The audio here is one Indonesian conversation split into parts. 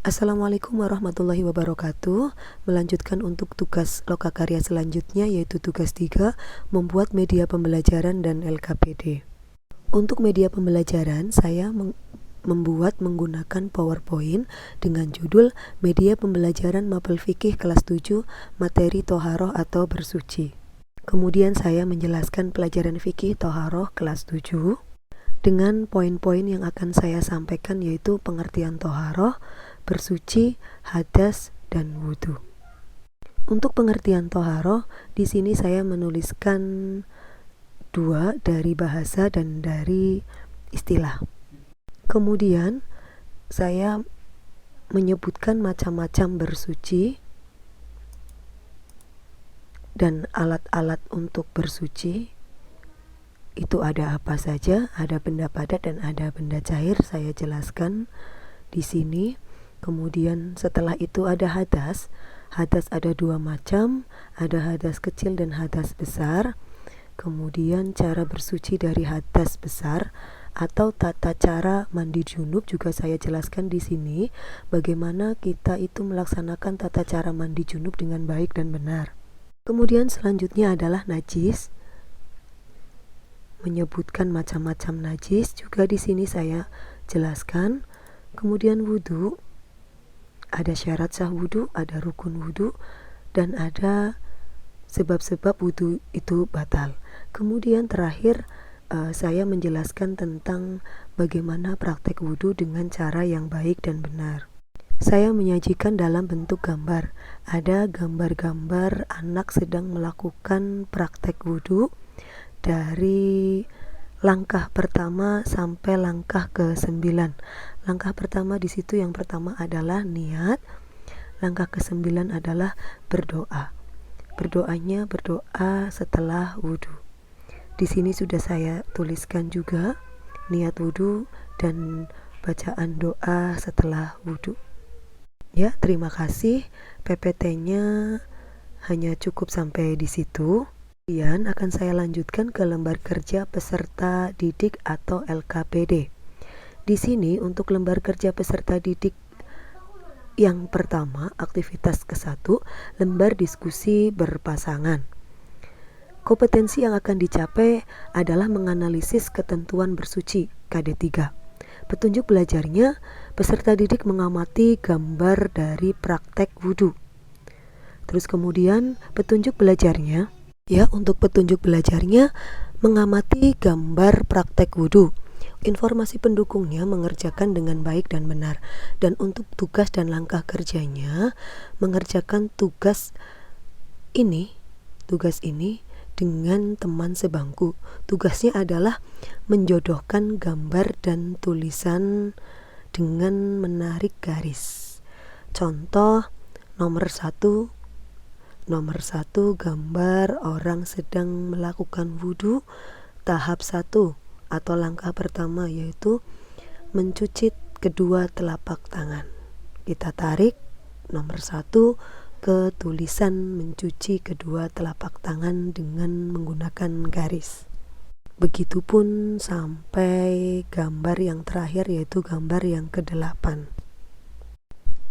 Assalamualaikum warahmatullahi wabarakatuh. Melanjutkan untuk tugas lokakarya selanjutnya, yaitu tugas 3, membuat media pembelajaran dan LKPD. Untuk media pembelajaran, saya membuat menggunakan PowerPoint dengan judul Media Pembelajaran Mapel Fikih kelas 7, materi Toharoh atau bersuci. Kemudian saya menjelaskan pelajaran fikih Toharoh kelas 7 dengan poin-poin yang akan saya sampaikan, yaitu pengertian toharoh, bersuci, hadas, dan wudhu. Untuk pengertian toharoh, di sini saya menuliskan 2 dari bahasa dan dari istilah. Kemudian saya menyebutkan macam-macam bersuci dan alat-alat untuk bersuci. Itu ada apa saja, ada benda padat dan ada benda cair, saya jelaskan di sini. Kemudian setelah itu ada hadas. Hadas ada 2 macam, ada hadas kecil dan hadas besar. Kemudian cara bersuci dari hadas besar atau tata cara mandi junub juga saya jelaskan di sini, bagaimana kita itu melaksanakan tata cara mandi junub dengan baik dan benar. Kemudian selanjutnya adalah najis. Menyebutkan macam-macam najis juga di sini saya jelaskan. Kemudian wudhu, ada syarat sah wudhu, ada rukun wudhu, dan ada sebab-sebab wudhu itu batal. Kemudian terakhir saya menjelaskan tentang bagaimana praktek wudhu dengan cara yang baik dan benar. Saya menyajikan dalam bentuk gambar. Ada gambar-gambar anak sedang melakukan praktek wudhu dari langkah pertama sampai langkah ke-9. Langkah pertama di situ, yang pertama adalah niat. Langkah ke-9 adalah berdoa. Berdoanya berdoa setelah wudhu. Di sini sudah saya tuliskan juga niat wudhu dan bacaan doa setelah wudhu. Ya, terima kasih. PPT-nya hanya cukup sampai di situ. Kemudian akan saya lanjutkan ke lembar kerja peserta didik atau LKPD. Di sini untuk lembar kerja peserta didik yang pertama, aktivitas ke-1, lembar diskusi berpasangan. Kompetensi yang akan dicapai adalah menganalisis ketentuan bersuci KD3. Petunjuk belajarnya, peserta didik mengamati gambar dari praktek wudhu. Terus kemudian petunjuk belajarnya, untuk petunjuk belajarnya mengamati gambar praktek wudhu. Informasi pendukungnya mengerjakan dengan baik dan benar. Dan untuk tugas dan langkah kerjanya, mengerjakan tugas ini dengan teman sebangku. Tugasnya adalah menjodohkan gambar dan tulisan dengan menarik garis. Contoh nomor 1, gambar orang sedang melakukan wudhu tahap 1 atau langkah pertama, yaitu mencuci kedua telapak tangan. Kita tarik nomor 1 ke tulisan mencuci kedua telapak tangan dengan menggunakan garis. Begitupun sampai gambar yang terakhir, yaitu gambar yang ke-8.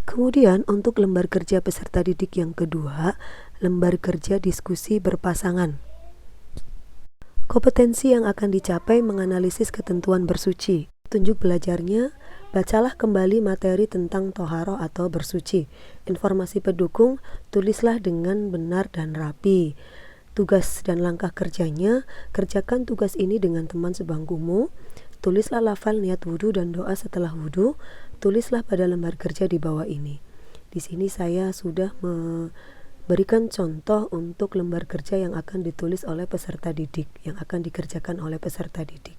Kemudian untuk lembar kerja peserta didik yang kedua, lembar kerja diskusi berpasangan. Kompetensi yang akan dicapai menganalisis ketentuan bersuci. Tunjuk belajarnya, bacalah kembali materi tentang toharoh atau bersuci. Informasi pendukung, tulislah dengan benar dan rapi. Tugas dan langkah kerjanya, kerjakan tugas ini dengan teman sebangkumu. Tulislah lafal niat wudhu dan doa setelah wudhu. Tulislah pada lembar kerja di bawah ini. Di sini saya sudah memberikan contoh untuk lembar kerja yang akan ditulis oleh peserta didik, yang akan dikerjakan oleh peserta didik.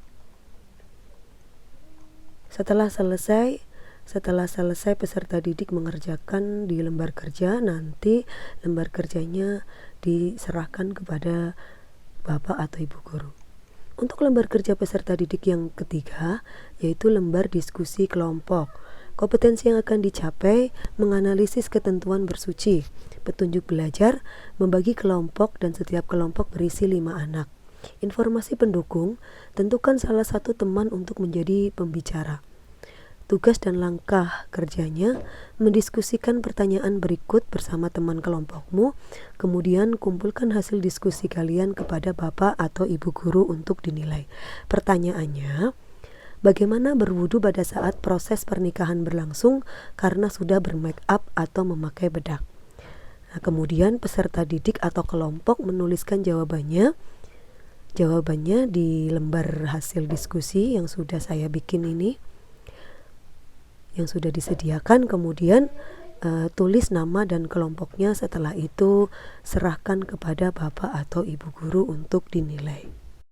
Setelah selesai peserta didik mengerjakan di lembar kerja, nanti lembar kerjanya diserahkan kepada Bapak atau Ibu guru. Untuk lembar kerja peserta didik yang ketiga, yaitu lembar diskusi kelompok. Kompetensi yang akan dicapai menganalisis ketentuan bersuci. Petunjuk belajar, membagi kelompok dan setiap kelompok berisi 5 anak. Informasi pendukung, tentukan salah satu teman untuk menjadi pembicara. Tugas dan langkah kerjanya: mendiskusikan pertanyaan berikut bersama teman kelompokmu, kemudian kumpulkan hasil diskusi kalian kepada bapak atau ibu guru untuk dinilai. Pertanyaannya, bagaimana berwudu pada saat proses pernikahan berlangsung karena sudah bermake up atau memakai bedak? Nah, kemudian peserta didik atau kelompok menuliskan jawabannya di lembar hasil diskusi yang sudah saya bikin ini, yang sudah disediakan. Kemudian tulis nama dan kelompoknya. Setelah itu serahkan kepada bapak atau ibu guru untuk dinilai.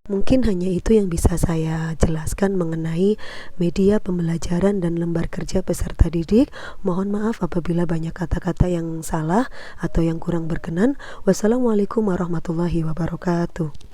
Mungkin hanya itu yang bisa saya jelaskan mengenai media pembelajaran dan lembar kerja peserta didik. Mohon maaf apabila banyak kata-kata yang salah atau yang kurang berkenan. Wassalamualaikum warahmatullahi wabarakatuh.